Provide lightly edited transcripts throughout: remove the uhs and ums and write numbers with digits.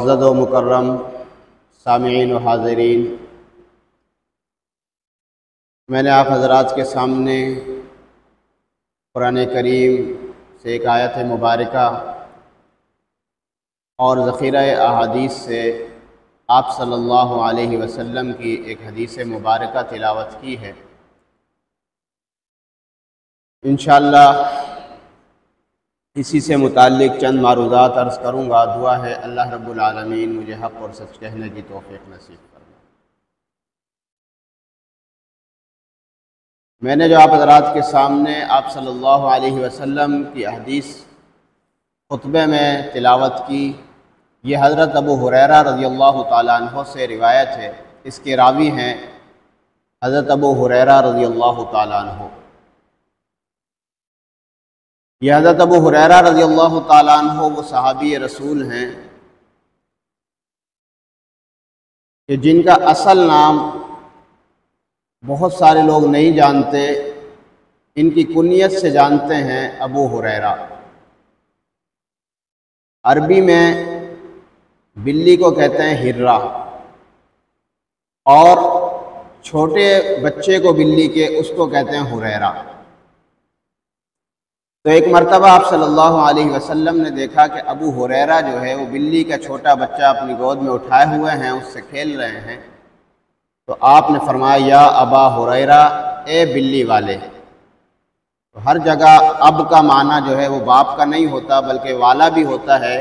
معزز و مکرم سامعین و حاضرین، میں نے آپ حضرات کے سامنے قرآن کریم سے ایک آیت مبارکہ اور ذخیرہ احادیث سے آپ صلی اللہ علیہ وسلم کی ایک حدیث مبارکہ تلاوت کی ہے۔ انشاءاللہ اسی سے متعلق چند معروضات عرض کروں گا۔ دعا ہے اللہ رب العالمین مجھے حق اور سچ کہنے کی توفیق نصیب فرمائے۔ میں نے جو آپ حضرات کے سامنے آپ صلی اللہ علیہ وسلم کی حدیث خطبے میں تلاوت کی، یہ حضرت ابو ہریرہ رضی اللہ تعالیٰ عنہ سے روایت ہے۔ اس کے راوی ہیں حضرت ابو ہریرہ رضی اللہ تعالیٰ عنہ۔ یہ حضرت ابو ہریرہ رضی اللہ تعالیٰ عنہ وہ صحابی رسول ہیں کہ جن کا اصل نام بہت سارے لوگ نہیں جانتے، ان کی کنیت سے جانتے ہیں ابو ہریرہ۔ عربی میں بلی کو کہتے ہیں ہرہ، اور چھوٹے بچے کو بلی کے اس کو کہتے ہیں ہریرہ۔ تو ایک مرتبہ آپ صلی اللہ علیہ وسلم نے دیکھا کہ ابو ہریرہ جو ہے وہ بلی کا چھوٹا بچہ اپنی گود میں اٹھائے ہوئے ہیں، اس سے کھیل رہے ہیں۔ تو آپ نے فرمایا یا ابا ہریرہ، اے بلی والے۔ تو ہر جگہ اب کا معنی جو ہے وہ باپ کا نہیں ہوتا بلکہ والا بھی ہوتا ہے۔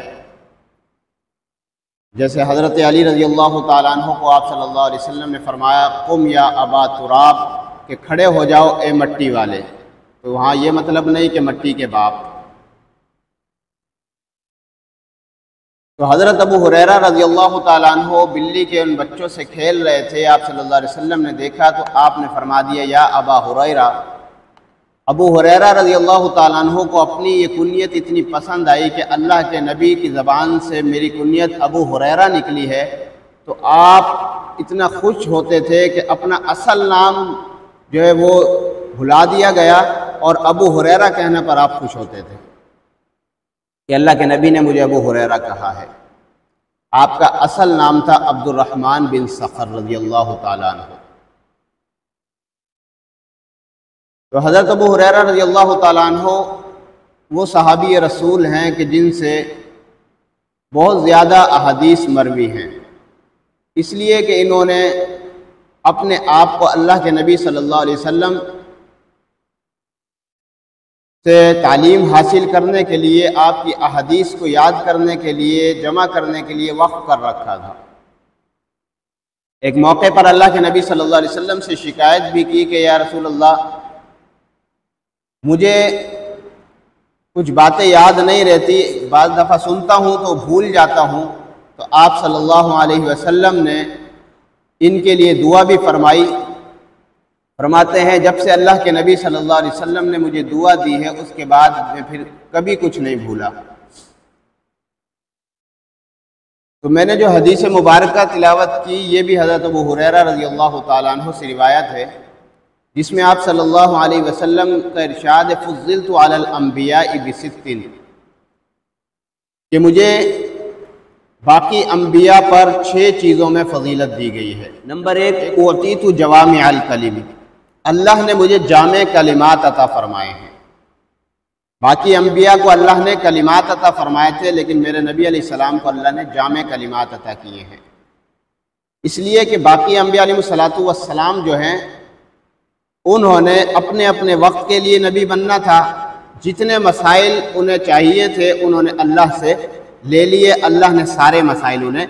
جیسے حضرت علی رضی اللہ تعالیٰ عنہ کو آپ صلی اللہ علیہ وسلم نے فرمایا قم یا ابا تراب، کہ کھڑے ہو جاؤ اے مٹی والے۔ تو وہاں یہ مطلب نہیں کہ مٹی کے باپ۔ تو حضرت ابو ہریرہ رضی اللہ تعالیٰ عنہ بلی کے ان بچوں سے کھیل رہے تھے، آپ صلی اللہ علیہ وسلم نے دیکھا تو آپ نے فرما دیا یا ابا ہریرہ۔ ابو ہریرہ رضی اللہ تعالیٰ عنہ کو اپنی یہ کنیت اتنی پسند آئی کہ اللہ کے نبی کی زبان سے میری کنیت ابو ہریرہ نکلی ہے، تو آپ اتنا خوش ہوتے تھے کہ اپنا اصل نام جو ہے وہ بھلا دیا گیا، اور ابو ہریرہ کہنے پر آپ خوش ہوتے تھے کہ اللہ کے نبی نے مجھے ابو ہریرہ کہا ہے۔ آپ کا اصل نام تھا عبد الرحمن بن صخر رضی اللہ تعالیٰ عنہ۔ تو حضرت ابو ہریرہ رضی اللہ تعالیٰ عنہ وہ صحابی رسول ہیں کہ جن سے بہت زیادہ احادیث مروی ہیں، اس لیے کہ انہوں نے اپنے آپ کو اللہ کے نبی صلی اللہ علیہ وسلم سے تعلیم حاصل کرنے کے لیے، آپ کی احادیث کو یاد کرنے کے لیے، جمع کرنے کے لیے وقف کر رکھا تھا۔ ایک موقع پر اللہ کے نبی صلی اللہ علیہ وسلم سے شکایت بھی کی کہ یا رسول اللہ، مجھے کچھ باتیں یاد نہیں رہتی، بعض دفعہ سنتا ہوں تو بھول جاتا ہوں۔ تو آپ صلی اللہ علیہ وسلم نے ان کے لیے دعا بھی فرمائی۔ فرماتے ہیں جب سے اللہ کے نبی صلی اللہ علیہ وسلم نے مجھے دعا دی ہے، اس کے بعد میں پھر کبھی کچھ نہیں بھولا۔ تو میں نے جو حدیث مبارکہ تلاوت کی، یہ بھی حضرت ابو ہریرہ رضی اللہ تعالیٰ عنہ سے روایت ہے، جس میں آپ صلی اللہ علیہ وسلم کا ارشاد فضلت علی الانبیاء بست، کہ مجھے باقی انبیاء پر 6 چیزوں میں فضیلت دی گئی ہے۔ نمبر 1، اعطیت جوامع الکلم، اللہ نے مجھے جامع کلمات عطا فرمائے ہیں۔ باقی انبیاء کو اللہ نے کلمات عطا فرمائے تھے، لیکن میرے نبی علیہ السلام کو اللہ نے جامع کلمات عطا کیے ہیں، اس لیے کہ باقی انبیاء علیہ السلام جو ہیں انہوں نے اپنے اپنے وقت کے لیے نبی بننا تھا، جتنے مسائل انہیں چاہیے تھے انہوں نے اللہ سے لے لیے، اللہ نے سارے مسائل انہیں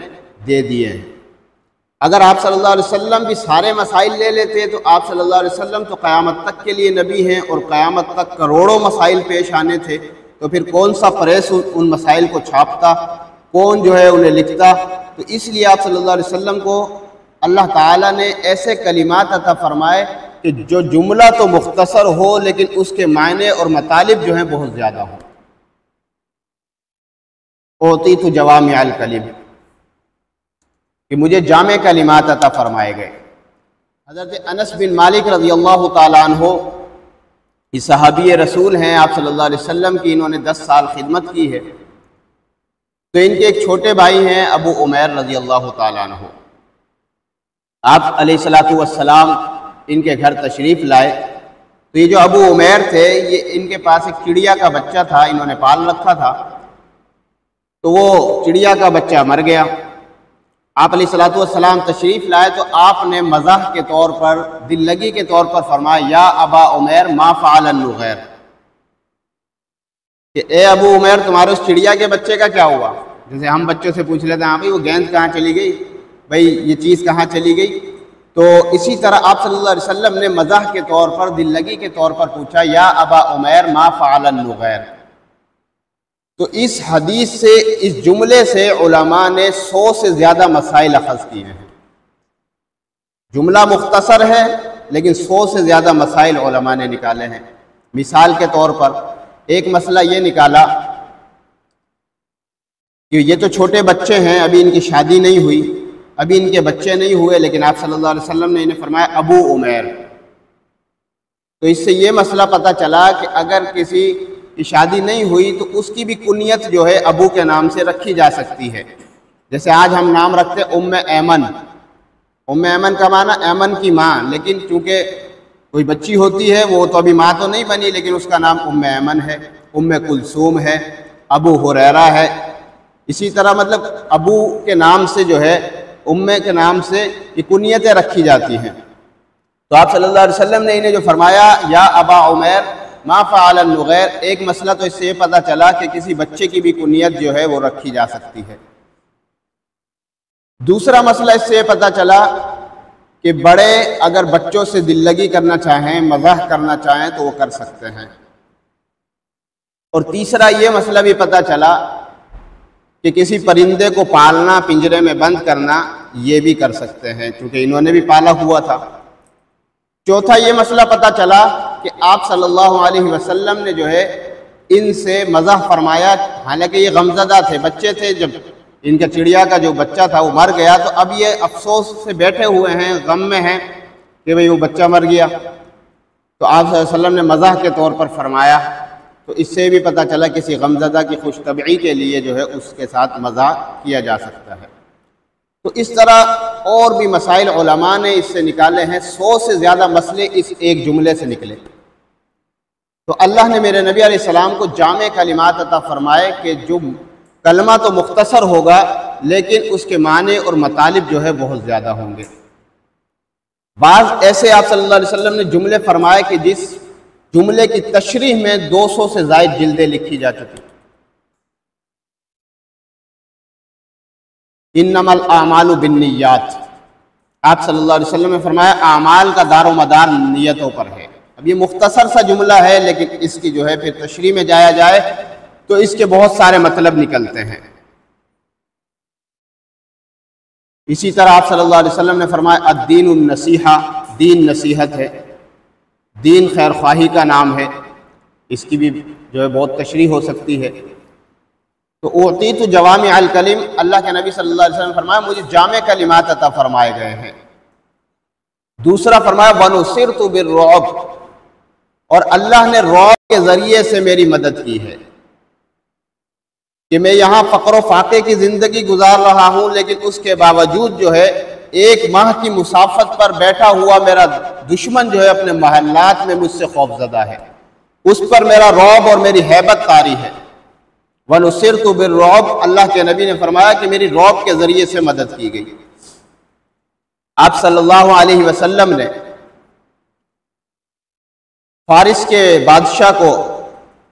دے دیے ہیں۔ اگر آپ صلی اللہ علیہ وسلم بھی سارے مسائل لے لیتے تو آپ صلی اللہ علیہ وسلم تو قیامت تک کے لیے نبی ہیں، اور قیامت تک کروڑوں مسائل پیش آنے تھے، تو پھر کون سا پریس ان مسائل کو چھاپتا، کون جو ہے انہیں لکھتا؟ تو اس لیے آپ صلی اللہ علیہ وسلم کو اللہ تعالیٰ نے ایسے کلمات عطا فرمائے کہ جو جملہ تو مختصر ہو لیکن اس کے معنی اور مطالب جو ہیں بہت زیادہ ہوں۔ اعطیت جوامع الکلم، کہ مجھے جامع کلمات عطا فرمائے گئے۔ حضرت انس بن مالک رضی اللہ تعالیٰ عنہ یہ صحابی رسول ہیں، آپ صلی اللہ علیہ وسلم کی انہوں نے 10 سال خدمت کی ہے۔ تو ان کے ایک چھوٹے بھائی ہیں ابو عمیر رضی اللہ تعالیٰ عنہ، آپ علیہ الصلوۃ والسلام ان کے گھر تشریف لائے تو یہ جو ابو عمیر تھے یہ ان کے پاس ایک چڑیا کا بچہ تھا، انہوں نے پال رکھا تھا، تو وہ چڑیا کا بچہ مر گیا۔ آپ علیہ الصلوۃ والسلام تشریف لائے تو آپ نے مزاح کے طور پر، دل لگی کے طور پر فرمایا یا ابا عمیر ما فعل النغیر، کہ اے ابو عمیر تمہارے اس چڑیا کے بچے کا کیا ہوا؟ جیسے ہم بچوں سے پوچھ لیتے ہیں ہاں بھائی وہ گیند کہاں چلی گئی، بھائی یہ چیز کہاں چلی گئی، تو اسی طرح آپ صلی اللہ علیہ وسلم نے مزاح کے طور پر، دل لگی کے طور پر پوچھا یا ابا عمیر ما فعل النغیر۔ تو اس حدیث سے، اس جملے سے علماء نے 100 سے زیادہ مسائل اخذ کیے ہیں۔ جملہ مختصر ہے لیکن 100 سے زیادہ مسائل علماء نے نکالے ہیں۔ مثال کے طور پر ایک مسئلہ یہ نکالا کہ یہ تو چھوٹے بچے ہیں، ابھی ان کی شادی نہیں ہوئی، ابھی ان کے بچے نہیں ہوئے، لیکن آپ صلی اللہ علیہ وسلم نے انہیں فرمایا ابو عمیر۔ تو اس سے یہ مسئلہ پتہ چلا کہ اگر کسی کی شادی نہیں ہوئی تو اس کی بھی کنیت جو ہے ابو کے نام سے رکھی جا سکتی ہے۔ جیسے آج ہم نام رکھتے ام ایمن، ام ایمن کا معنی ایمن کی ماں، لیکن چونکہ کوئی بچی ہوتی ہے وہ تو ابھی ماں تو نہیں بنی لیکن اس کا نام ام ایمن ہے، ام کلثوم ہے، ابو ہریرہ ہے۔ اسی طرح مطلب ابو کے نام سے جو ہے، ام کے نام سے یہ کنیتیں رکھی جاتی ہیں۔ تو آپ صلی اللہ علیہ وسلم نے انہیں جو فرمایا یا ابا عمیر ما فعل النغیر، ایک مسئلہ تو اس سے یہ پتہ چلا کہ کسی بچے کی بھی کنیت جو ہے وہ رکھی جا سکتی ہے۔ دوسرا مسئلہ اس سے یہ پتہ چلا کہ بڑے اگر بچوں سے دل لگی کرنا چاہیں، مزاح کرنا چاہیں تو وہ کر سکتے ہیں۔ اور تیسرا یہ مسئلہ بھی پتہ چلا کہ کسی پرندے کو پالنا، پنجرے میں بند کرنا، یہ بھی کر سکتے ہیں کیونکہ انہوں نے بھی پالا ہوا تھا۔ چوتھا یہ مسئلہ پتہ چلا کہ آپ صلی اللہ علیہ وسلم نے جو ہے ان سے مزاح فرمایا، حالانکہ یہ غمزدہ تھے، بچے تھے، جب ان کا چڑیا کا جو بچہ تھا وہ مر گیا تو اب یہ افسوس سے بیٹھے ہوئے ہیں، غم میں ہیں کہ بھئی وہ بچہ مر گیا، تو آپ صلی اللہ علیہ وسلم نے مزاح کے طور پر فرمایا۔ تو اس سے بھی پتہ چلا کسی غمزدہ کی خوش طبعی کے لیے جو ہے اس کے ساتھ مزاح کیا جا سکتا ہے۔ تو اس طرح اور بھی مسائل علماء نے اس سے نکالے ہیں، 100 سے زیادہ مسئلے اس ایک جملے سے نکلے۔ تو اللہ نے میرے نبی علیہ السلام کو جامع کلمات عطا فرمائے کہ جو کلمہ تو مختصر ہوگا لیکن اس کے معنی اور مطالب جو ہے بہت زیادہ ہوں گے۔ بعض ایسے آپ صلی اللہ علیہ وسلم نے جملے فرمائے کہ جس جملے کی تشریح میں 200 سے زائد جلدیں لکھی جا چکی۔ انما الاعمال بالنیات، آپ صلی اللہ علیہ وسلم نے فرمایا اعمال کا دار و مدار نیتوں پر ہے۔ اب یہ مختصر سا جملہ ہے لیکن اس کی جو ہے پھر تشریح میں جایا جائے تو اس کے بہت سارے مطلب نکلتے ہیں۔ اسی طرح آپ صلی اللہ علیہ وسلم نے فرمایا الدین النصیحہ، دین نصیحت ہے، دین خیر خواہی کا نام ہے، اس کی بھی جو ہے بہت تشریح ہو سکتی ہے۔ تو اعطیت جوامع الکلم، اللہ کے نبی صلی اللہ علیہ وسلم نے فرمایا مجھے جامع کلمات عطا فرمائے گئے ہیں۔ دوسرا فرمایا ونصرت بالرعب، اور اللہ نے رعب کے ذریعے سے میری مدد کی ہے کہ میں یہاں فقر و فاقے کی زندگی گزار رہا ہوں لیکن اس کے باوجود جو ہے 1 ماہ کی مسافت پر بیٹھا ہوا میرا دشمن جو ہے اپنے محلات میں مجھ سے خوف زدہ ہے، اس پر میرا رعب اور میری ہیبت طاری ہے۔ وَنُصِرْتُ بِالرُّعْبِ، اللہ کے نبی نے فرمایا کہ میری رعب کے ذریعے سے مدد کی گئی۔ آپ صلی اللہ علیہ وسلم نے فارس کے بادشاہ کو،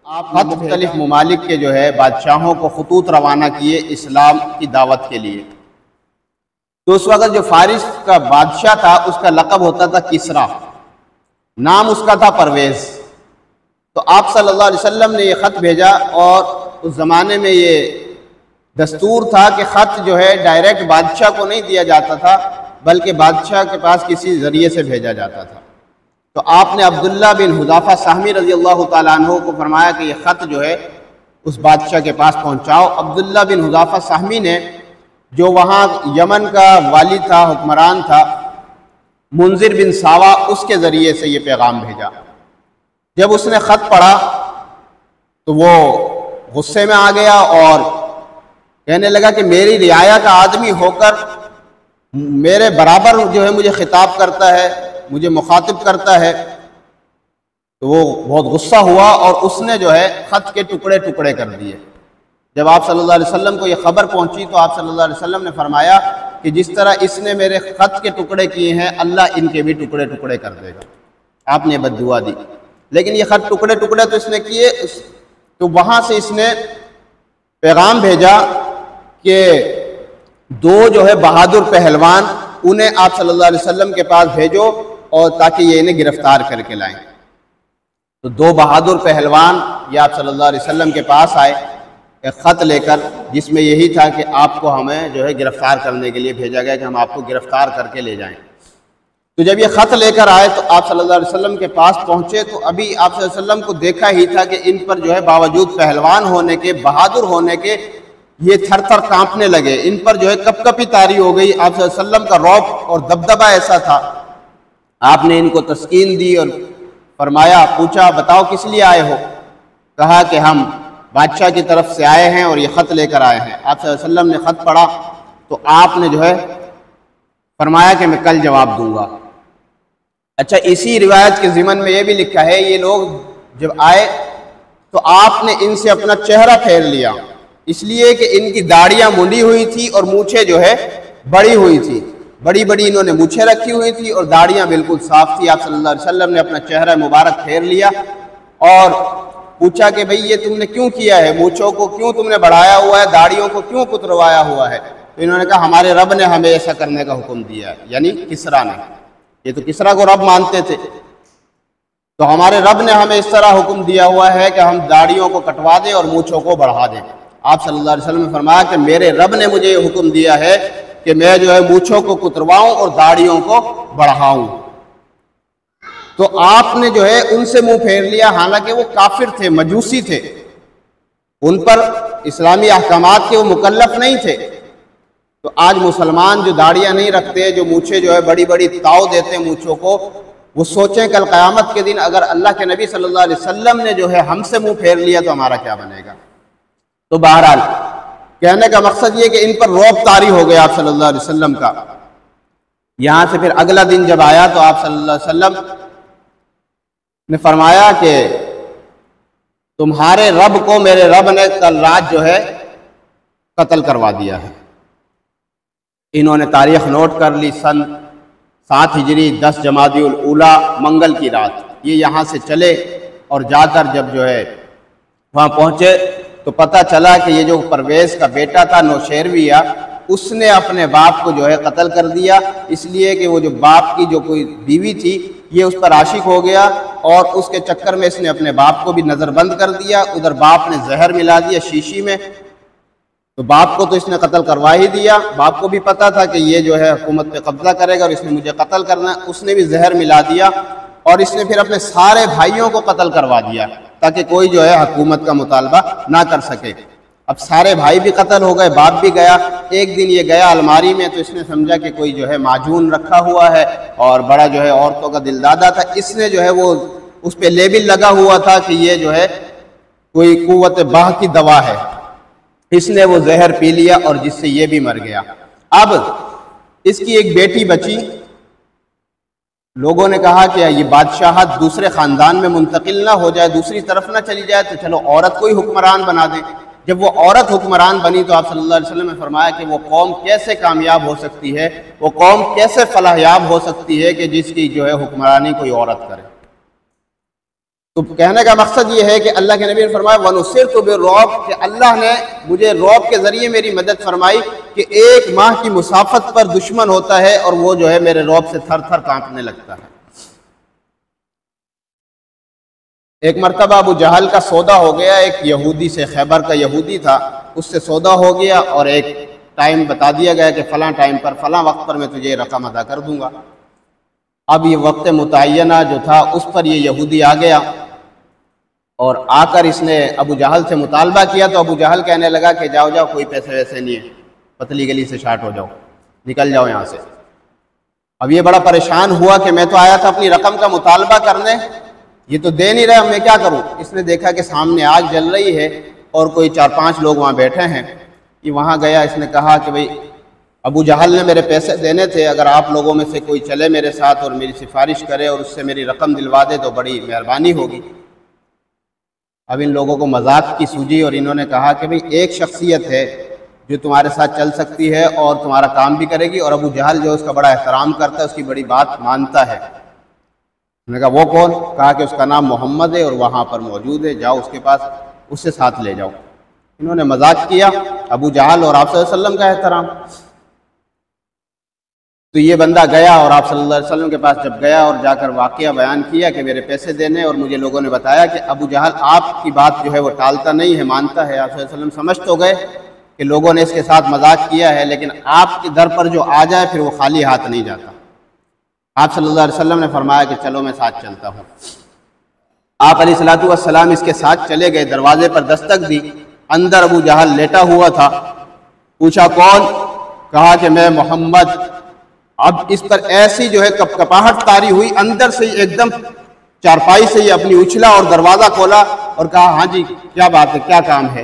آپ مختلف ممالک کے جو ہے بادشاہوں کو خطوط روانہ کیے اسلام کی دعوت کے لیے۔ تو اس وقت جو فارس کا بادشاہ تھا اس کا لقب ہوتا تھا کسریٰ، نام اس کا تھا پرویز۔ تو آپ صلی اللہ علیہ وسلم نے یہ خط بھیجا، اور اس زمانے میں یہ دستور تھا کہ خط جو ہے ڈائریکٹ بادشاہ کو نہیں دیا جاتا تھا بلکہ بادشاہ کے پاس کسی ذریعے سے بھیجا جاتا تھا۔ تو آپ نے عبداللہ بن حذافہ سہمی رضی اللہ تعالیٰ عنہ کو فرمایا کہ یہ خط جو ہے اس بادشاہ کے پاس پہنچاؤ۔ عبداللہ بن حذافہ سہمی نے، جو وہاں یمن کا والی تھا، حکمران تھا، منذر بن ساوا، اس کے ذریعے سے یہ پیغام بھیجا۔ جب اس نے خط پڑھا تو وہ غصے میں آ گیا اور کہنے لگا کہ میری رعایا کا آدمی ہو کر میرے برابر جو ہے مجھے خطاب کرتا ہے، مجھے مخاطب کرتا ہے۔ تو وہ بہت غصہ ہوا اور اس نے جو ہے خط کے ٹکڑے ٹکڑے کر دیے۔ جب آپ صلی اللہ علیہ وسلم کو یہ خبر پہنچی تو آپ صلی اللہ علیہ وسلم نے فرمایا کہ جس طرح اس نے میرے خط کے ٹکڑے کیے ہیں اللہ ان کے بھی ٹکڑے ٹکڑے کر دے گا۔ آپ نے بد دعا دی، لیکن یہ خط ٹکڑے ٹکڑے تو اس نے کیے، تو وہاں سے اس نے پیغام بھیجا کہ دو جو ہے بہادر پہلوان انہیں آپ صلی اللہ علیہ وسلم کے پاس بھیجو اور تاکہ یہ انہیں گرفتار کر کے لائیں۔ تو دو بہادر پہلوان یہ آپ صلی اللہ علیہ وسلم کے پاس آئے ایک خط لے کر، جس میں یہی تھا کہ آپ کو ہمیں جو ہے گرفتار کرنے کے لیے بھیجا گیا کہ ہم آپ کو گرفتار کر کے لے جائیں۔ تو جب یہ خط لے کر آئے تو آپ صلی اللہ علیہ وسلم کے پاس پہنچے تو ابھی آپ صلی اللہ علیہ وسلم کو دیکھا ہی تھا کہ ان پر جو ہے باوجود پہلوان ہونے کے، بہادر ہونے کے، یہ تھر تھر کانپنے لگے، ان پر جو ہے کپ کپی طاری ہو گئی۔ آپ صلی اللہ علیہ وسلم کا رعب اور دبدبہ ایسا تھا۔ آپ نے ان کو تسکین دی اور فرمایا، پوچھا بتاؤ کس لیے آئے ہو؟ کہا کہ ہم بادشاہ کی طرف سے آئے ہیں اور یہ خط لے کر آئے ہیں۔ آپ صلی اللہ علیہ وسلم نے خط پڑھا تو آپ نے جو ہے فرمایا کہ میں کل جواب دوں گا۔ اچھا، اسی روایت کے ضمن میں یہ بھی لکھا ہے یہ لوگ جب آئے تو آپ نے ان سے اپنا چہرہ پھیر لیا، اس لیے کہ ان کی داڑیاں منڈی ہوئی تھی اور مونچھیں جو ہے بڑی ہوئی تھی، بڑی بڑی انہوں نے مونچھیں رکھی ہوئی تھی اور داڑیاں بالکل صاف تھی۔ آپ صلی اللہ علیہ وسلم نے اپنا چہرہ مبارک پھیر لیا اور پوچھا کہ بھئی یہ تم نے کیوں کیا ہے، مونچھوں کو کیوں تم نے بڑھایا ہوا ہے، داڑیوں کو کیوں کتروایا ہوا ہے؟ تو انہوں نے کہا ہمارے رب نے ہمیں ایسا کرنے کا حکم دیا ہے، یعنی کسریٰ نے۔ یہ تو کسریٰ کو رب مانتے تھے، تو ہمارے رب نے ہمیں اس طرح حکم دیا ہوا ہے کہ ہم داڑیوں کو کٹوا دیں اور مونچھوں کو بڑھا دیں۔ آپ صلی اللہ علیہ وسلم نے فرمایا کہ میرے رب نے مجھے یہ حکم دیا ہے کہ میں جو ہے مونچھوں کو کترواؤں اور داڑیوں کو بڑھاؤں۔ تو آپ نے جو ہے ان سے منہ پھیر لیا، حالانکہ وہ کافر تھے، مجوسی تھے، ان پر اسلامی احکامات کے وہ مکلف نہیں تھے۔ تو آج مسلمان جو داڑیاں نہیں رکھتے، جو مونچھیں جو ہے بڑی بڑی تاؤ دیتے ہیں مونچھوں کو، وہ سوچیں کل قیامت کے دن اگر اللہ کے نبی صلی اللہ علیہ وسلم نے جو ہے ہم سے منہ پھیر لیا تو ہمارا کیا بنے گا؟ تو بہرحال کہنے کا مقصد یہ کہ ان پر رعب طاری ہو گیا آپ صلی اللہ علیہ وسلم کا۔ یہاں سے پھر اگلا دن جب آیا تو آپ صلی اللہ علیہ وسلم نے فرمایا کہ تمہارے رب کو میرے رب نے کل رات جو ہے قتل کروا دیا ہے۔ انہوں نے تاریخ نوٹ کر لی، سن 7 ہجری 10 جمادی الاولیٰ منگل کی رات یہ یہاں سے چلے اور جا کر جب جو ہے وہاں پہنچے تو پتہ چلا کہ یہ جو پرویز کا بیٹا تھا نوشیرویہ، اس نے اپنے باپ کو جو ہے قتل کر دیا، اس لیے کہ وہ جو باپ کی جو کوئی بیوی تھی یہ اس پر عاشق ہو گیا اور اس کے چکر میں اس نے اپنے باپ کو بھی نظر بند کر دیا۔ ادھر باپ نے زہر ملا دیا شیشی میں، تو باپ کو تو اس نے قتل کروا ہی دیا، باپ کو بھی پتا تھا کہ یہ جو ہے حکومت پہ قبضہ کرے گا اور اس نے مجھے قتل کرنا ہے، اس نے بھی زہر ملا دیا اور اس نے پھر اپنے سارے بھائیوں کو قتل کروا دیا تاکہ کوئی جو ہے حکومت کا مطالبہ نہ کر سکے۔ اب سارے بھائی بھی قتل ہو گئے، باپ بھی گیا۔ ایک دن یہ گیا الماری میں تو اس نے سمجھا کہ کوئی جو ہے معجون رکھا ہوا ہے اور بڑا جو ہے عورتوں کا دل دادا تھا، اس نے جو ہے وہ اس پہ لیبل لگا ہوا تھا کہ یہ جو ہے کوئی قوت باہ کی دوا ہے، اس نے وہ زہر پی لیا اور جس سے یہ بھی مر گیا۔ اب اس کی ایک بیٹی بچی، لوگوں نے کہا کہ یہ بادشاہت دوسرے خاندان میں منتقل نہ ہو جائے، دوسری طرف نہ چلی جائے، تو چلو عورت کو ہی حکمران بنا دیں۔ جب وہ عورت حکمران بنی تو آپ صلی اللہ علیہ وسلم نے فرمایا کہ وہ قوم کیسے کامیاب ہو سکتی ہے، وہ قوم کیسے فلاح یاب ہو سکتی ہے کہ جس کی جو ہے حکمرانی کوئی عورت کرے۔ تو کہنے کا مقصد یہ ہے کہ اللہ کے نبی نے فرمایا وَنُصِرْتُ بِالرُّعْبِ، کہ اللہ نے مجھے رعب کے ذریعے میری مدد فرمائی کہ 1 ماہ کی مسافت پر دشمن ہوتا ہے اور وہ جو ہے میرے رعب سے تھر تھر کانپنے لگتا ہے۔ ایک مرتبہ ابو جہل کا سودا ہو گیا، ایک یہودی سے، خیبر کا یہودی تھا، اس سے سودا ہو گیا اور ایک ٹائم بتا دیا گیا کہ فلاں ٹائم پر فلاں وقت پر میں تجھے یہ رقم ادا کر دوں گا۔ اب یہ وقت متعینہ جو تھا اس پر یہ یہودی آ گیا اور آ کر اس نے ابو جہل سے مطالبہ کیا تو ابو جہل کہنے لگا کہ جاؤ جاؤ، کوئی پیسے ویسے نہیں ہے، پتلی گلی سے شارٹ ہو جاؤ، نکل جاؤ یہاں سے۔ اب یہ بڑا پریشان ہوا کہ میں تو آیا تھا اپنی رقم کا مطالبہ کرنے، یہ تو دے نہیں رہے، میں کیا کروں؟ اس نے دیکھا کہ سامنے آگ جل رہی ہے اور کوئی 4-5 لوگ وہاں بیٹھے ہیں کہ وہاں گیا، اس نے کہا کہ بھئی ابو جہل نے میرے پیسے دینے تھے، اگر آپ لوگوں میں سے کوئی چلے میرے ساتھ اور میری سفارش کرے اور اس سے میری رقم دلوا دے تو بڑی مہربانی ہوگی۔ اب ان لوگوں کو مذاق کی سوجی اور انہوں نے کہا کہ بھئی ایک شخصیت ہے جو تمہارے ساتھ چل سکتی ہے اور تمہارا کام بھی کرے گی، اور ابو جہل جو اس کا بڑا احترام کرتا ہے، اس کی بڑی بات مانتا ہے۔ انہوں نے کہا وہ کون؟ کہا کہ اس کا نام محمد ہے اور وہاں پر موجود ہے، جاؤ اس کے پاس، اس سے ساتھ لے جاؤ۔ انہوں نے مذاق کیا ابو جہل اور آپ صلی اللہ علیہ وسلم کا احترام۔ تو یہ بندہ گیا اور آپ صلی اللہ علیہ وسلم کے پاس جب گیا اور جا کر واقعہ بیان کیا کہ میرے پیسے دینے، اور مجھے لوگوں نے بتایا کہ ابو جہل آپ کی بات جو ہے وہ ٹالتا نہیں ہے، مانتا ہے۔ آپ صلی اللہ علیہ وسلم سمجھ تو گئے کہ لوگوں نے اس کے ساتھ مذاق کیا ہے، لیکن آپ کے در پر جو آ جائے پھر وہ خالی ہاتھ نہیں جاتا۔ آپ صلی اللہ علیہ وسلم نے فرمایا کہ چلو میں ساتھ چلتا ہوں۔ آپ علیہ الصلوۃ والسلام اس کے ساتھ چلے گئے، دروازے پر دستک دی، اندر ابو جہل لیٹا ہوا تھا۔ پوچھا کون؟ کہا کہ میں محمد۔ اب اس پر ایسی جو ہے کپکپاہٹ طاری ہوئی، اندر سے ہی ایک دم چارپائی سے ہی اپنی اچھلا اور دروازہ کھولا اور کہا ہاں جی کیا بات ہے، کیا کام ہے؟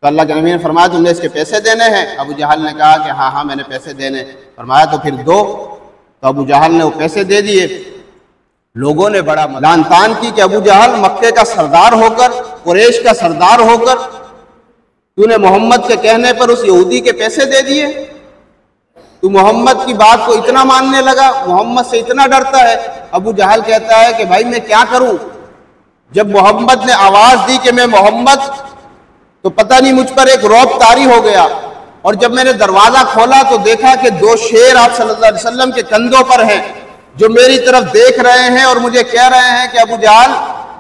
تو اللہ کے نبی نے فرمایا تم نے اس کے پیسے دینے ہیں؟ ابو جہل نے کہا کہ ہاں میں نے پیسے دینے۔ فرمایا تو پھر دو۔ تو ابو جہل نے وہ پیسے دے دیے۔ لوگوں نے بڑا لعن طعن کی کہ ابو جہل مکے کا سردار ہو کر، قریش کا سردار ہو کر تو نے محمد کے کہنے پر اس یہودی کے پیسے دے دیے، تو محمد کی بات کو اتنا ماننے لگا، محمد سے اتنا ڈرتا ہے۔ ابو جہل کہتا ہے کہ بھائی میں کیا کروں، جب محمد نے آواز دی کہ میں محمد، تو پتہ نہیں مجھ پر ایک رعب طاری ہو گیا، اور جب میں نے دروازہ کھولا تو دیکھا کہ دو شیر آپ صلی اللہ علیہ وسلم کے کندھوں پر ہیں، جو میری طرف دیکھ رہے ہیں اور مجھے کہہ رہے ہیں کہ ابو جہل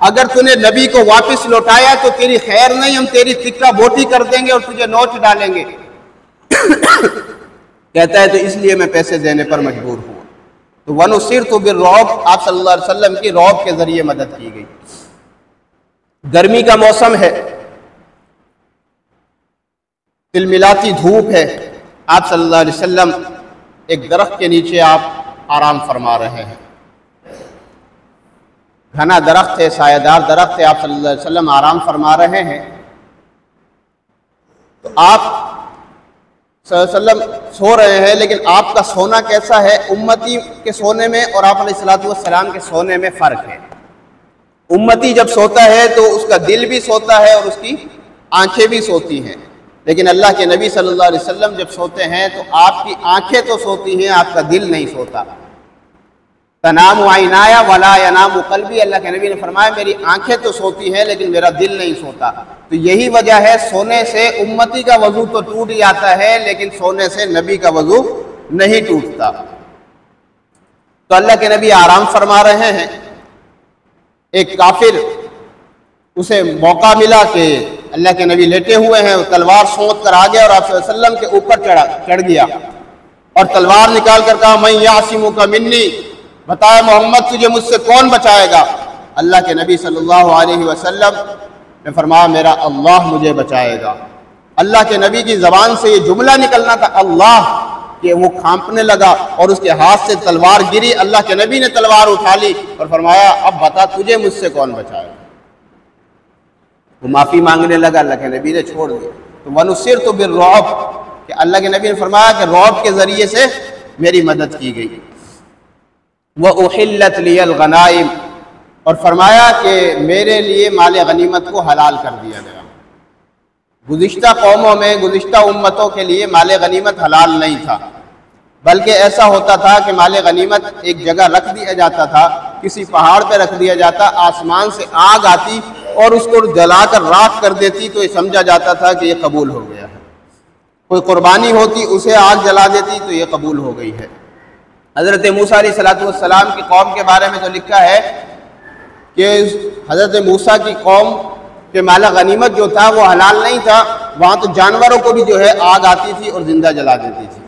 اگر تو نے نبی کو واپس لوٹایا تو تیری خیر نہیں، ہم تیری تکہ بوٹی کر دیں گے اور تجھے نوچ ڈالیں گے۔ کہتا ہے تو اس لیے میں پیسے دینے پر مجبور ہوا۔ تو وَنُصِرْتُ بِالرُّعْبِ، آپ صلی اللہ علیہ وسلم کی رعب کے ذریعے مدد کی گئی۔ گرمی کا موسم ہے، تلملاتی دھوپ ہے، آپ صلی اللہ علیہ وسلم ایک درخت کے نیچے آپ آرام فرما رہے ہیں۔ گھنا درخت ہے، سایہ دار درخت ہے، آپ صلی اللہ علیہ وسلم آرام فرما رہے ہیں۔ تو آپ صلی اللہ علیہ وسلم سو رہے ہیں، لیکن آپ کا سونا کیسا ہے؟ امتی کے سونے میں اور آپ علیہ الصلوۃ والسلام کے سونے میں فرق ہے۔ امتی جب سوتا ہے تو اس کا دل بھی سوتا ہے اور اس کی آنکھیں بھی سوتی ہیں، لیکن اللہ کے نبی صلی اللہ علیہ وسلم جب سوتے ہیں تو آپ کی آنکھیں تو سوتی ہیں، آپ کا دل نہیں سوتا۔ تنام عینایا ولا ینام قلبی، اللہ کے نبی نے فرمایا میری آنکھیں تو سوتی ہیں لیکن میرا دل نہیں سوتا۔ تو یہی وجہ ہے سونے سے امتی کا وضو تو ٹوٹ جاتا ہے لیکن سونے سے نبی کا وضو نہیں ٹوٹتا۔ تو اللہ کے نبی آرام فرما رہے ہیں۔ ایک کافر اسے موقع ملا کہ اللہ کے نبی لیٹے ہوئے ہیں، تلوار سونت کر آ گیا اور آپ صلی اللہ علیہ وسلم کے اوپر چڑھ گیا اور تلوار نکال کر کہا من یعصمک منی، بتایا محمد تجھے مجھ سے کون بچائے گا؟ اللہ کے نبی صلی اللہ علیہ وسلم نے فرمایا میرا اللہ مجھے بچائے گا۔ اللہ کے نبی کی زبان سے یہ جملہ نکلنا تھا اللہ، کہ وہ کھانپنے لگا اور اس کے ہاتھ سے تلوار گری۔ اللہ کے نبی نے تلوار اٹھا لی اور فرمایا اب بتا تجھے مجھ سے کون بچائے گا؟ وہ معافی مانگنے لگا، اللہ کے نبی نے چھوڑ دیا۔ تو وَنُصِرْتُ بِالرُّعْبِ، کہ اللہ کے نبی نے فرمایا کہ رعب کے ذریعے سے میری مدد کی گئی۔ وَأُحِلَّتْ لِيَ الْغَنَائِمُ، اور فرمایا کہ میرے لیے مال غنیمت کو حلال کر دیا گیا۔ گزشتہ قوموں میں، گزشتہ امتوں کے لیے مال غنیمت حلال نہیں تھا، بلکہ ایسا ہوتا تھا کہ مال غنیمت ایک جگہ رکھ دیا جاتا تھا، کسی پہاڑ پہ رکھ دیا جاتا، آسمان سے آگ آتی اور اس کو جلا کر راکھ کر دیتی تو یہ سمجھا جاتا تھا کہ یہ قبول ہو گیا ہے۔ کوئی قربانی ہوتی اسے آگ جلا دیتی تو یہ قبول ہو گئی ہے۔ حضرت موسیٰ علیہ السلام کی قوم کے بارے میں تو لکھا ہے کہ حضرت موسیٰ کی قوم کے مال غنیمت جو تھا وہ حلال نہیں تھا، وہاں تو جانوروں کو بھی جو ہے آگ آتی تھی اور زندہ جلا دیتی تھی۔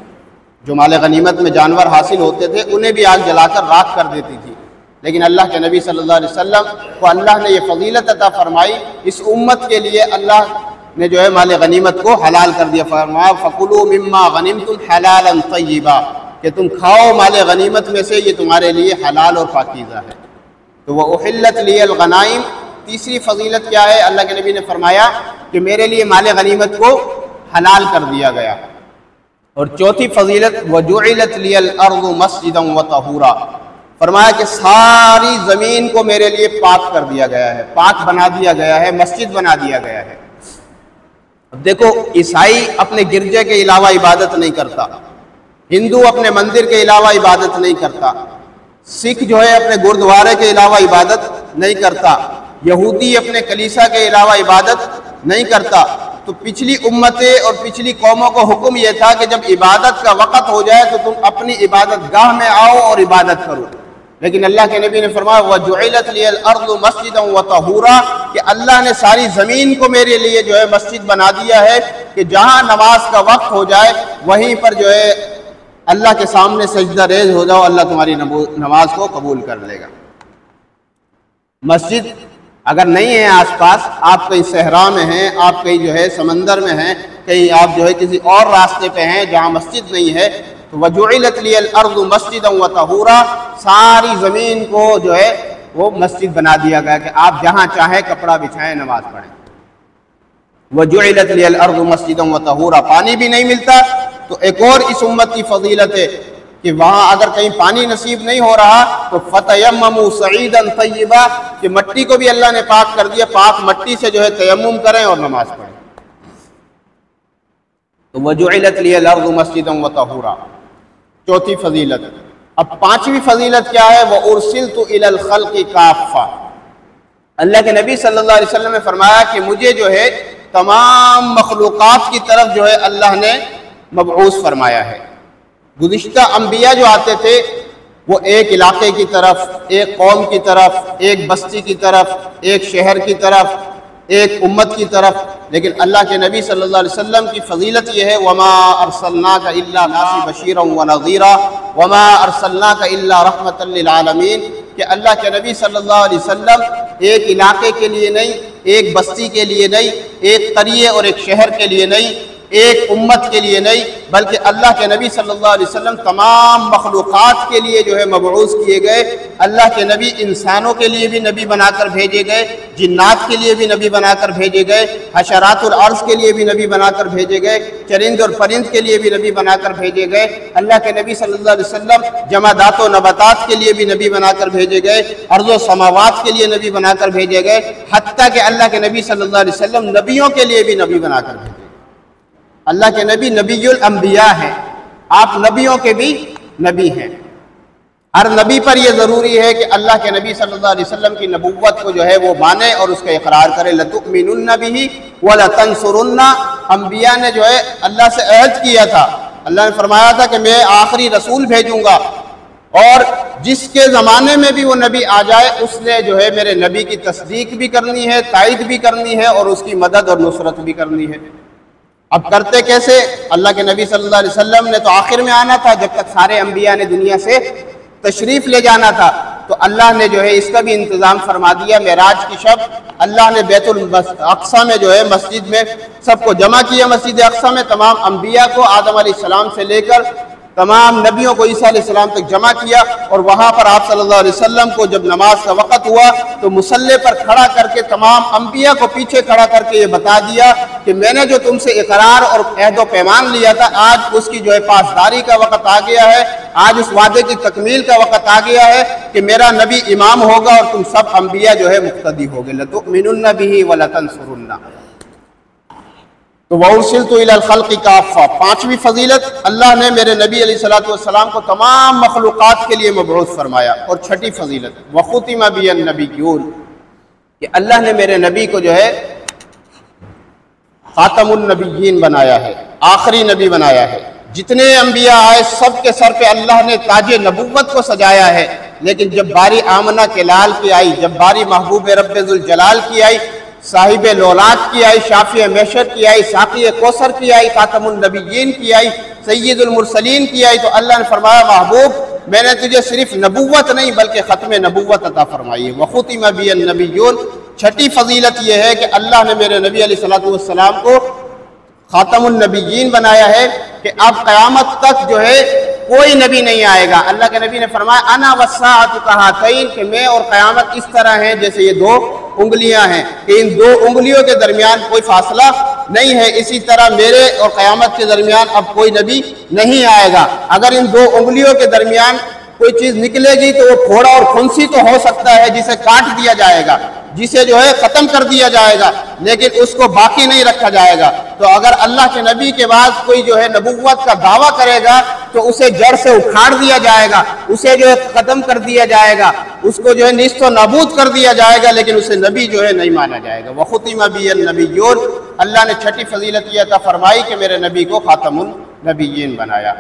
جو مال غنیمت میں جانور حاصل ہوتے تھے انہیں بھی آگ جلا کر راکھ کر دیتی تھی، لیکن اللہ کے نبی صلی اللہ علیہ وسلم کو اللہ نے یہ فضیلت عطا فرمائی، اس امت کے لیے اللہ نے جو ہے مال غنیمت کو حلال کر دیا۔ فرمایا فَكُلُوا مِمَّا غَنِمْتُمْ حَلَالًا طَيِّبًا، کہ تم کھاؤ مال غنیمت میں سے، یہ تمہارے لیے حلال اور پاکیزہ ہے۔ تو وہ احلت لی الغنائم، تیسری فضیلت کیا ہے؟ اللہ کے نبی نے فرمایا کہ میرے لیے مال غنیمت کو حلال کر دیا گیا۔ اور چوتھی فضیلت وَجُعِلَتْ لِيَ الْأَرْضُ مَسْجِدًا وَطَهُورًا، فرمایا کہ ساری زمین کو میرے لیے پاک کر دیا گیا ہے، پاک بنا دیا گیا ہے، مسجد بنا دیا گیا ہے۔ اب دیکھو، عیسائی اپنے گرجے کے علاوہ عبادت نہیں کرتا، ہندو اپنے مندر کے علاوہ عبادت نہیں کرتا، سکھ جو ہے اپنے گردوارے کے علاوہ عبادت نہیں کرتا، یہودی اپنے کلیسا کے علاوہ عبادت نہیں کرتا۔ تو پچھلی امتیں اور پچھلی قوموں کو حکم یہ تھا کہ جب عبادت کا وقت ہو جائے تو تم اپنی عبادت گاہ میں آؤ اور عبادت کرو، لیکن اللہ کے نبی نے فرمایا وَجُعِلَتْ لِيَ الْأَرْضُ مَسْجِدًا وَطَهُورًا، کہ اللہ نے ساری زمین کو میرے لیے جو ہے مسجد بنا دیا ہے کہ جہاں نماز کا وقت ہو جائے وہیں پر جو ہے اللہ کے سامنے سجدہ ریز ہو جاؤ، اللہ تمہاری نماز کو قبول کر لے گا۔ مسجد اگر نہیں ہے آس پاس، آپ کہیں صحرا میں ہیں، آپ کہیں جو ہے سمندر میں ہیں، کہیں آپ جو ہے کسی اور راستے پہ ہیں جہاں مسجد نہیں ہے، تو وَجُعِلَتْ لِيَ الْأَرْضُ مَسْجِدًا وَطَهُورًا، ساری زمین کو جو ہے وہ مسجد بنا دیا گیا کہ آپ جہاں چاہیں کپڑا بچھائیں، نماز پڑھیں۔ وَجُعِلَتْ لِيَ الْأَرْضُ مَسْجِدًا وَطَهُورًا، پانی بھی نہیں ملتا تو ایک اور اس امت کی فضیلت ہے کہ وہاں اگر کہیں پانی نصیب نہیں ہو رہا تو فَتَيَمَّمُوا صَعِيدًا طَيِّبًا، کہ مٹی کو بھی اللہ نے پاک کر دیا، پاک مٹی سے جو ہے تیمم کریں اور نماز پڑھیں۔ تو وَجُعِلَتْ لِيَ الْأَرْضُ مَسْجِدًا وَطَهُورًا، چوتھی فضیلت۔ اب پانچویں فضیلت کیا ہے؟ وَأُرْسِلْتُ إِلَى الْخَلْقِ كَافَّةً، اللہ کے نبی صلی اللہ علیہ وسلم نے فرمایا کہ مجھے جو ہے تمام مخلوقات کی طرف جو ہے اللہ نے مبعوث فرمایا ہے۔ گزشتہ انبیاء جو آتے تھے وہ ایک علاقے کی طرف، ایک قوم کی طرف، ایک بستی کی طرف، ایک شہر کی طرف، ایک امت کی طرف، لیکن اللہ کے نبی صلی اللہ علیہ وسلم کی فضیلت یہ ہے وَمَا أَرْسَلْنَاكَ إِلَّا بَشِيرًا وَنَذِيرًا وَمَا أَرْسَلْنَاكَ إِلَّا رَحْمَةً لِلْعَالَمِينَ، کہ اللہ کے نبی صلی اللہ علیہ وسلم ایک علاقے کے لیے نہیں، ایک بستی کے لیے نہیں، ایک قریے اور ایک شہر کے لیے نہیں، ایک امت کے لیے نہیں، بلکہ اللہ کے نبی صلی اللہ علیہ وسلم تمام مخلوقات کے لیے جو ہے مبعوث کیے گئے۔ اللہ کے نبی انسانوں کے لیے بھی نبی بنا کر بھیجے گئے، جنات کے لیے بھی نبی بنا کر بھیجے گئے، حشرات الارض کے لیے بھی نبی بنا کر بھیجے گئے، چرند اور پرند کے لیے بھی نبی بنا کر بھیجے گئے۔ اللہ کے نبی صلی اللہ علیہ وسلم جمادات و نباتات کے لیے بھی نبی بنا کر بھیجے گئے، ارض و سماوات کے لیے نبی بنا کر بھیجے گئے، حتیٰ کہ اللہ کے نبی صلی اللہ علیہ وسلم نبیوں کے لیے بھی نبی بنا کر بھیجے گئے۔ اللہ کے نبی نبی الانبیاء ہیں، آپ نبیوں کے بھی نبی ہیں۔ ہر نبی پر یہ ضروری ہے کہ اللہ کے نبی صلی اللہ علیہ وسلم کی نبوت کو جو ہے وہ مانے اور اس کا اقرار کرے۔ لَتُؤْمِنُنَّ بِهِ وَلَتَنْصُرُنَّ، انبیاء نے جو ہے اللہ سے عہد کیا تھا، اللہ نے فرمایا تھا کہ میں آخری رسول بھیجوں گا اور جس کے زمانے میں بھی وہ نبی آ جائے اس نے جو ہے میرے نبی کی تصدیق بھی کرنی ہے، تائید بھی کرنی ہے اور اس کی مدد اور نصرت بھی کرنی ہے۔ اب کرتے کیسے؟ اللہ کے نبی صلی اللہ علیہ وسلم نے تو آخر میں آنا تھا، جب تک سارے انبیاء نے دنیا سے تشریف لے جانا تھا، تو اللہ نے جو ہے اس کا بھی انتظام فرما دیا۔ معراج کی شب اللہ نے بیت الاقصیٰ میں جو ہے مسجد میں سب کو جمع کیا، مسجد اقصیٰ میں تمام انبیاء کو آدم علیہ السلام سے لے کر تمام نبیوں کو عیسیٰ علیہ السلام تک جمع کیا، اور وہاں پر آپ صلی اللہ علیہ وسلم کو جب نماز کا وقت ہوا تو مصلی پر کھڑا کر کے تمام انبیاء کو پیچھے کھڑا کر کے یہ بتا دیا کہ میں نے جو تم سے اقرار اور عہد و پیمان لیا تھا آج اس کی جو ہے پاسداری کا وقت آ گیا ہے، آج اس وعدے کی تکمیل کا وقت آ گیا ہے کہ میرا نبی امام ہوگا اور تم سب انبیاء جو ہے مقتدی ہوگے۔ لَتُؤْمِنُنَّ بِهِ وَلَتَنْصُرُنَّ۔ تو وَأُرْسِلْتُ إِلَى الْخَلْقِ كَافَّةً، پانچویں فضیلت، اللہ نے میرے نبی علیہ السلام کو تمام مخلوقات کے لیے مبعوث فرمایا۔ اور چھٹی فضیلت وَخُتِمَ بِهِ النَّبِيُّونَ، کہ اللہ نے میرے نبی کو جو ہے خاتم النبیین بنایا ہے، آخری نبی بنایا ہے۔ جتنے انبیاء آئے سب کے سر پہ اللہ نے تاج نبوت کو سجایا ہے، لیکن جب باری آمنہ کے لال کی آئی، جب باری محبوب رب ذوالجلال کی آئی، صاحب لولاد کی آئی، شافع محشر کی آئی، ساقی کوثر کی آئی، خاتم النبیین کی آئی، سید المرسلین کی آئی، تو اللہ نے فرمایا محبوب میں نے تجھے صرف نبوت نہیں بلکہ ختم نبوت عطا فرمائی ہے۔ وَخُتِمَ بِهِ النَّبِيُّونَ، چھٹی فضیلت یہ ہے کہ اللہ نے میرے نبی علیہ السلام کو خاتم النبیین بنایا ہے کہ اب قیامت تک جو ہے کوئی نبی نہیں آئے گا۔ اللہ کے نبی نے فرمایا انا والساعۃ کہاتین، کہ میں اور قیامت اس طرح ہیں جیسے یہ دو انگلیاں ہیں کہ ان دو انگلیوں کے درمیان کوئی فاصلہ نہیں ہے، اسی طرح میرے اور قیامت کے درمیان اب کوئی نبی نہیں آئے گا۔ اگر ان دو انگلیوں کے درمیان کوئی چیز نکلے گی تو وہ پھوڑا اور پھنسی تو ہو سکتا ہے، جسے کاٹ دیا جائے گا، جسے جو ہے ختم کر دیا جائے گا، لیکن اس کو باقی نہیں رکھا جائے گا۔ تو اگر اللہ کے نبی کے بعد کوئی جو ہے نبوت کا دعویٰ کرے گا تو اسے جڑ سے اکھاڑ دیا جائے گا، اسے جو ہے ختم کر دیا جائے گا، اس کو جو ہے نیست و نابود کر دیا جائے گا، لیکن اسے نبی جو ہے نہیں مانا جائے گا۔ وَخُتِمَ بِیَ النَّبِیُّونَ، اللہ نے چھٹی فضیلت یہ عطا فرمائی کہ میرے نبی کو خاتم النبیین بنایا۔